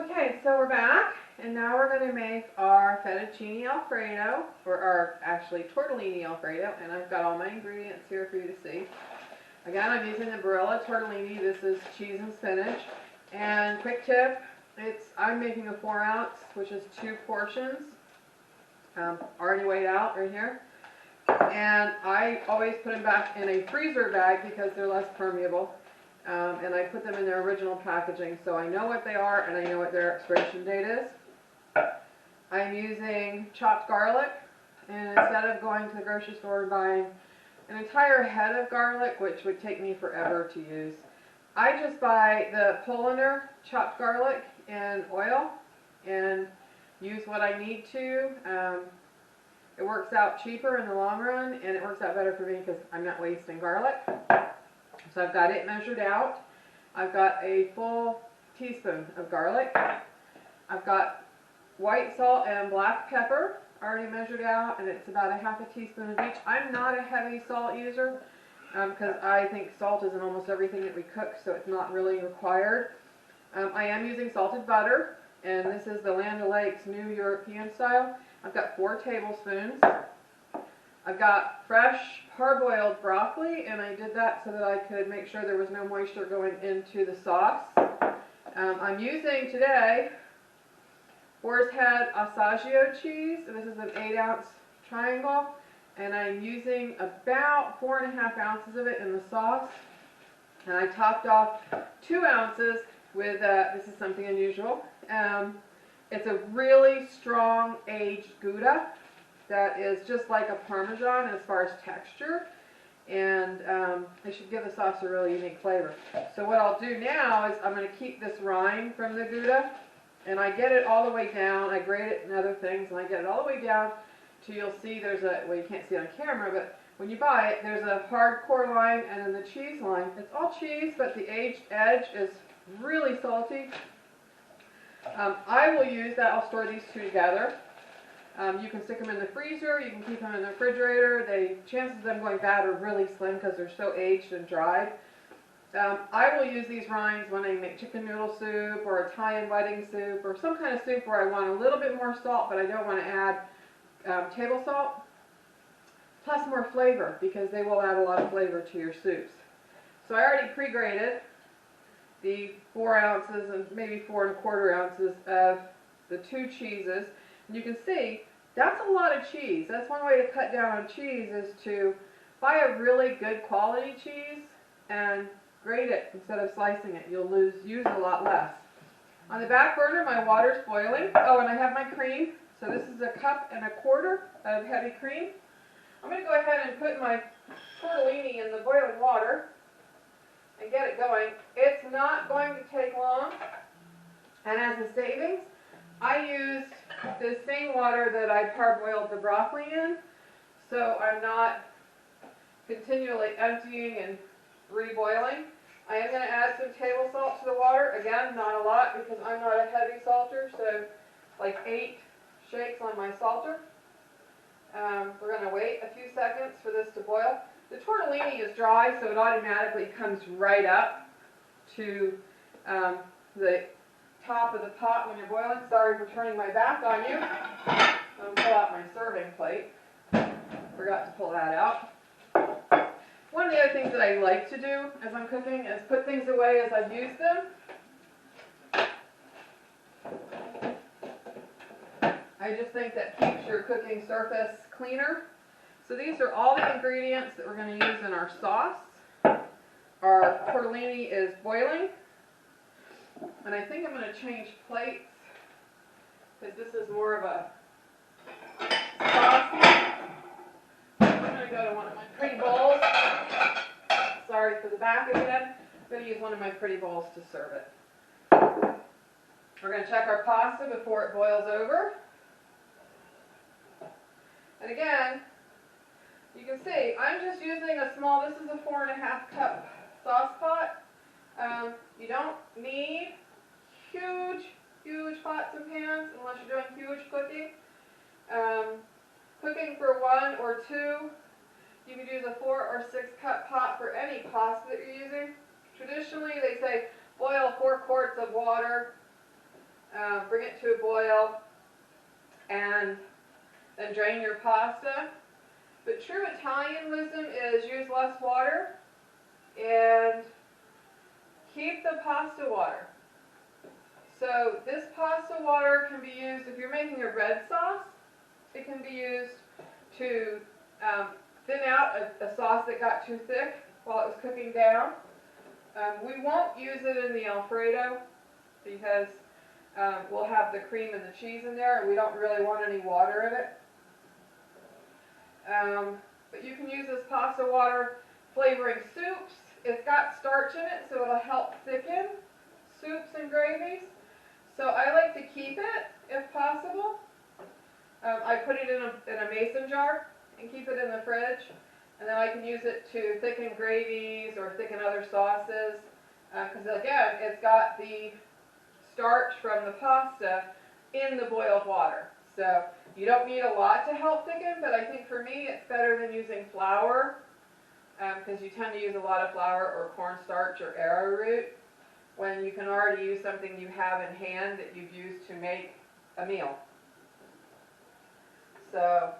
Okay, so we're back, and now we're going to make our fettuccine alfredo, or our actually tortellini alfredo, and I've got all my ingredients here for you to see. Again, I'm using the Barilla tortellini. This is cheese and spinach. And quick tip, I'm making a 4 ounce, which is 2 portions, already weighed out right here. And I always put them back in a freezer bag because they're less permeable. And I put them in their original packaging, so I know what they are and I know what their expiration date is. I'm using chopped garlic, and instead of going to the grocery store and buying an entire head of garlic, which would take me forever to use, I just buy the Polaner chopped garlic in oil and use what I need to. It works out cheaper in the long run, and it works out better for me because I'm not wasting garlic. So I've got it measured out. I've got a full teaspoon of garlic. I've got white salt and black pepper already measured out, and it's about a half a teaspoon of each. I'm not a heavy salt user because I think salt is in almost everything that we cook, so it's not really required. I am using salted butter, and this is the Land O'Lakes New European style. I've got 4 tablespoons. I've got fresh parboiled broccoli, and I did that so that I could make sure there was no moisture going into the sauce. I'm using today Boar's Head Assaggio cheese. This is an 8 ounce triangle, and I'm using about 4.5 ounces of it in the sauce. And I topped off 2 ounces with, this is something unusual, it's a really strong aged Gouda that is just like a Parmesan as far as texture, and it should give the sauce a really unique flavor. So what I'll do now is I'm going to keep this rind from the Gouda, and I get it all the way down. I grate it and other things, and I get it all the way down to, you'll see there's a, well, you can't see it on camera, but when you buy it, there's a hardcore line and then the cheese line. It's all cheese, but the aged edge is really salty. I will use that. I'll store these two together. You can stick them in the freezer, you can keep them in the refrigerator. Chances of them going bad are really slim because they're so aged and dried. I will use these rinds when I make chicken noodle soup or Italian wedding soup or some kind of soup where I want a little bit more salt, but I don't want to add table salt, plus more flavor, because they will add a lot of flavor to your soups. So I already pre-grated the 4 ounces and maybe 4¼ ounces of the 2 cheeses. And you can see that's a lot of cheese. That's one way to cut down on cheese, is to buy a really good quality cheese and grate it instead of slicing it. You'll use a lot less. On the back burner, my water's boiling. Oh, and I have my cream. So this is 1¼ cups of heavy cream. I'm going to go ahead and put my tortellini in the boiling water and get it going. It's not going to take long. And as a savings, I used the same water that I parboiled the broccoli in, so I'm not continually emptying and reboiling. I am going to add some table salt to the water. Again, not a lot because I'm not a heavy salter, so like 8 shakes on my salter. We're going to wait a few seconds for this to boil. The tortellini is dry, so it automatically comes right up to the top of the pot when you're boiling. Sorry for turning my back on you. I'm going to pull out my serving plate. Forgot to pull that out. One of the other things that I like to do as I'm cooking is put things away as I've used them. I just think that keeps your cooking surface cleaner. So these are all the ingredients that we're going to use in our sauce. Our tortellini is boiling. And I think I'm going to change plates because this is more of a sauce. I'm going to go to one of my pretty bowls. Sorry for the back again. I'm going to use one of my pretty bowls to serve it. We're going to check our pasta before it boils over. And again, you can see I'm just using a small, this is a 4½ cup sauce pot. You don't need huge pots and pans unless you're doing huge cooking. Cooking for 1 or 2, you could use a 4 or 6 cup pot for any pasta that you're using. Traditionally, they say boil 4 quarts of water bring it to a boil, and then drain your pasta. But true Italian wisdom is use less water and keep the pasta water. So this pasta water can be used, if you're making a red sauce, it can be used to thin out a sauce that got too thick while it was cooking down. We won't use it in the Alfredo because we'll have the cream and the cheese in there, and we don't really want any water in it. But you can use this pasta water flavoring soups. It's got starch in it, so it'll help thicken soups and gravies. So I like to keep it, if possible. I put it in a mason jar and keep it in the fridge. And then I can use it to thicken gravies or thicken other sauces. Because again, it's got the starch from the pasta in the boiled water. So you don't need a lot to help thicken, but I think for me it's better than using flour, because you tend to use a lot of flour or cornstarch or arrowroot when you can already use something you have in hand that you've used to make a meal. So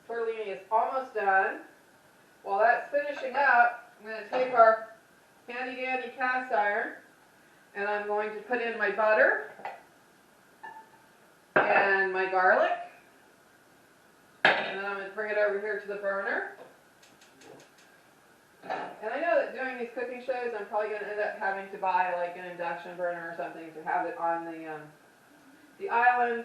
tortellini is almost done. While that's finishing up, I'm going to take our handy dandy cast iron and I'm going to put in my butter and my garlic, and then I'm going to bring it over here to the burner. And I know that doing these cooking shows, I'm probably going to end up having to buy like an induction burner or something to have it on the island,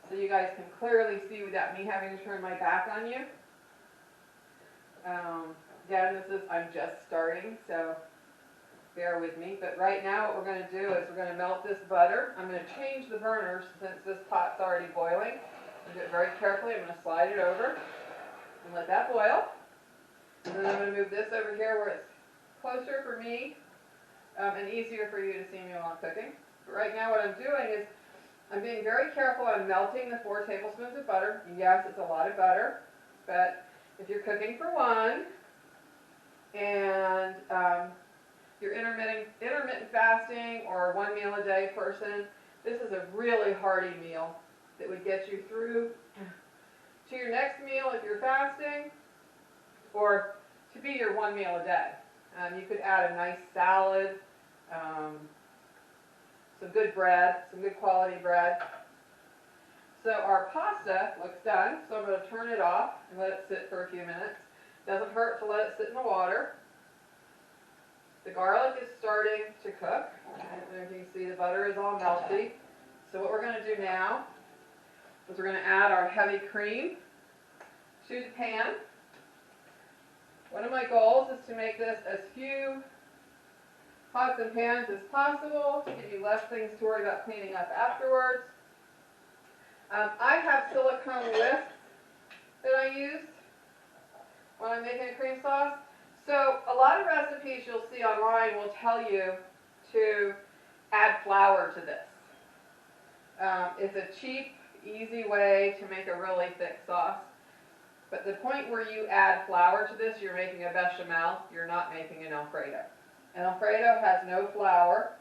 so you guys can clearly see without me having to turn my back on you. Again, I'm just starting, so bear with me. But right now what we're going to do is we're going to melt this butter. I'm going to change the burners since this pot's already boiling. I'm going to do it very carefully. I'm going to slide it over and let that boil. And then I'm going to move this over here where it's closer for me and easier for you to see me while I'm cooking. But right now what I'm doing is I'm being very careful on melting the 4 tablespoons of butter. Yes, it's a lot of butter, but if you're cooking for one and you're intermittent fasting or 1 meal a day person, this is a really hearty meal that would get you through to your next meal if you're fasting, or to be your 1 meal a day. You could add a nice salad, some good bread, some good quality bread. So our pasta looks done, so I'm going to turn it off and let it sit for a few minutes. Doesn't hurt to let it sit in the water. The garlic is starting to cook. And as you can see, the butter is all melty. So what we're going to do now is we're going to add our heavy cream to the pan. One of my goals is to make this as few pots and pans as possible to give you less things to worry about cleaning up afterwards. I have silicone whisks that I use when I'm making a cream sauce. So a lot of recipes you'll see online will tell you to add flour to this. It's a cheap, easy way to make a really thick sauce. But the point where you add flour to this, you're making a bechamel, you're not making an Alfredo. An Alfredo has no flour,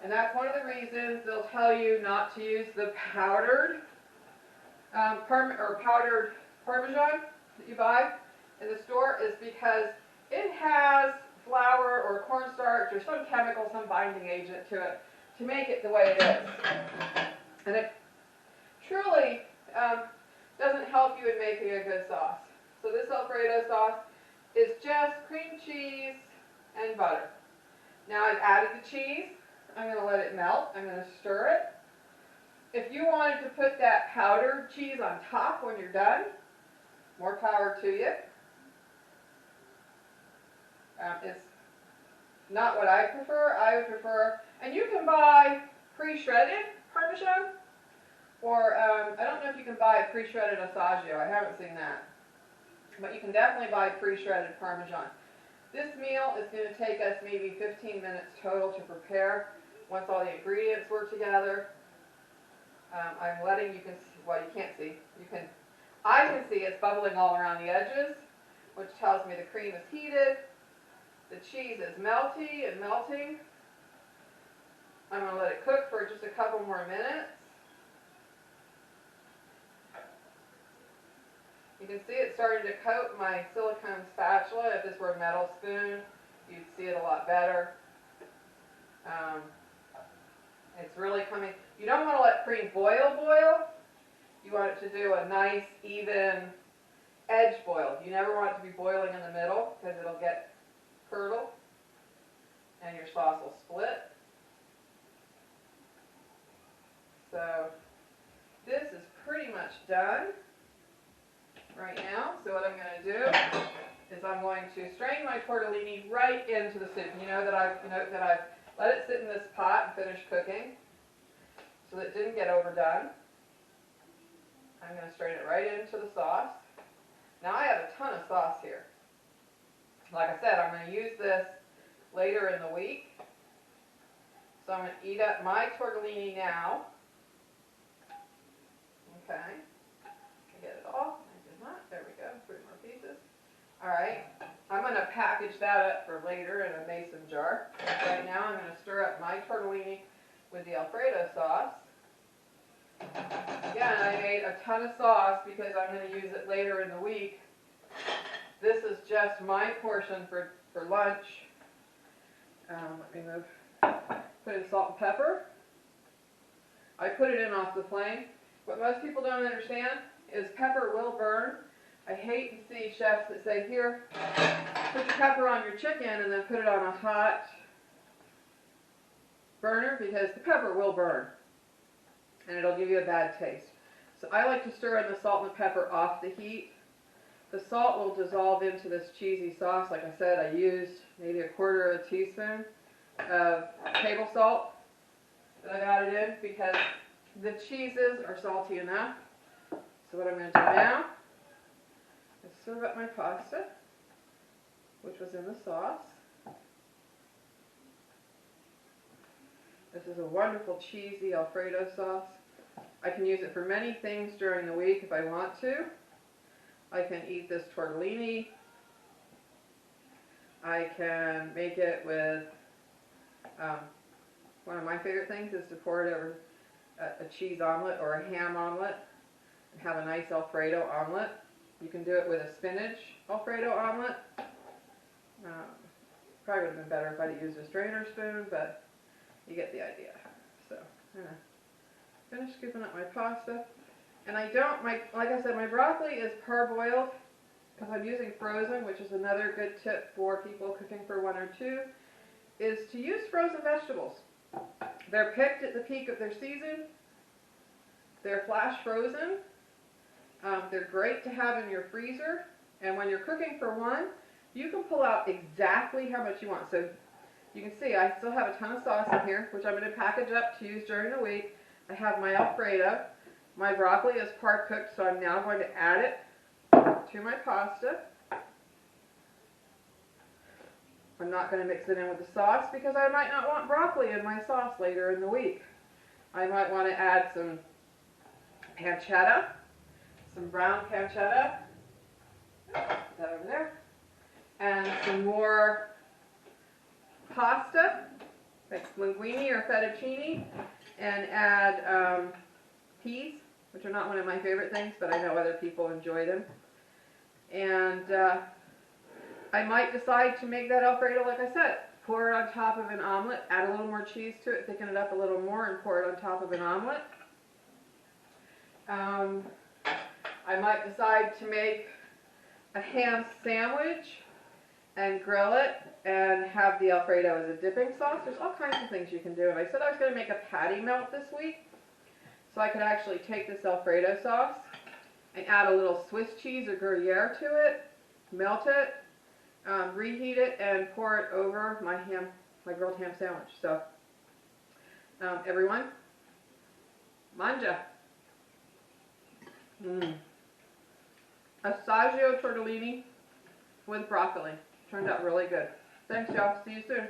and that's one of the reasons they'll tell you not to use the powdered powdered Parmesan that you buy in the store, is because it has flour or cornstarch or some chemical, some binding agent to it to make it the way it is. And it truly doesn't help you in making a good sauce. So this Alfredo sauce is just cream cheese and butter. Now I've added the cheese. I'm going to let it melt. I'm going to stir it. If you wanted to put that powdered cheese on top when you're done, more power to you. It's not what I prefer. I would prefer, and you can buy pre-shredded Parmesan, or I don't know if you can buy a pre-shredded Assaggio. I haven't seen that. But you can definitely buy pre-shredded Parmesan. This meal is going to take us maybe 15 minutes total to prepare once all the ingredients were together. I'm letting, you can see, well, you can't see. I can see it's bubbling all around the edges, which tells me the cream is heated. The cheese is melty and melting. I'm going to let it cook for just a couple more minutes. You can see it starting to coat my silicone spatula. If this were a metal spoon, you'd see it a lot better. It's really coming. You don't want to let cream boil. You want it to do a nice, even edge boil. You never want it to be boiling in the middle because it'll get curdled and your sauce will split. So this is pretty much done right now. So what I'm going to do is I'm going to strain my tortellini right into the soup. You know that I've let it sit in this pot and finish cooking so that it didn't get overdone. I'm going to strain it right into the sauce. Now I have a ton of sauce here. Like I said, I'm going to use this later in the week. So I'm going to eat up my tortellini now. Okay. I get it all. I did not. There we go. 3 more pieces. All right. I'm going to package that up for later in a mason jar. Right now I'm going to stir up my tortellini with the Alfredo sauce. Again, I made a ton of sauce because I'm going to use it later in the week. This is just my portion for lunch. Let me move. Put in salt and pepper. I put it in off the flame. What most people don't understand is pepper will burn. I hate to see chefs that say, here, put your pepper on your chicken and then put it on a hot burner, because the pepper will burn and it'll give you a bad taste. So I like to stir in the salt and the pepper off the heat. The salt will dissolve into this cheesy sauce. Like I said, I used maybe 1/4 teaspoon of table salt that I've added in because the cheeses are salty enough. So what I'm going to do now is serve up my pasta, which was in the sauce. This is a wonderful cheesy Alfredo sauce. I can use it for many things during the week if I want to. I can eat this tortellini. I can make it with, one of my favorite things is to pour it over a cheese omelet or a ham omelet and have a nice Alfredo omelet. You can do it with a spinach Alfredo omelet. Probably would have been better if I'd used a strainer spoon, but you get the idea. So I'm going to finish scooping up my pasta. And I don't, like I said, my broccoli is parboiled because I'm using frozen, which is another good tip for people cooking for 1 or 2, is to use frozen vegetables. They're picked at the peak of their season. They're flash frozen. They're great to have in your freezer. And when you're cooking for 1, you can pull out exactly how much you want. So you can see I still have a ton of sauce in here, which I'm going to package up to use during the week. I have my Alfredo. My broccoli is part cooked, so I'm now going to add it to my pasta. I'm not going to mix it in with the sauce because I might not want broccoli in my sauce later in the week. I might want to add some pancetta, some brown pancetta, put that over there, and some more pasta, like linguine or fettuccine, and add peas, which are not one of my favorite things, but I know other people enjoy them. And I might decide to make that Alfredo, like I said, pour it on top of an omelet, add a little more cheese to it, thicken it up a little more, and pour it on top of an omelet. I might decide to make a ham sandwich and grill it and have the Alfredo as a dipping sauce. There's all kinds of things you can do. And I said I was going to make a patty melt this week, so I could actually take this Alfredo sauce and add a little Swiss cheese or Gruyere to it, melt it, reheat it, and pour it over my grilled ham sandwich. So, everyone, mangia. Assaggio tortellini with broccoli. Turned out really good. Thanks, y'all. See you soon.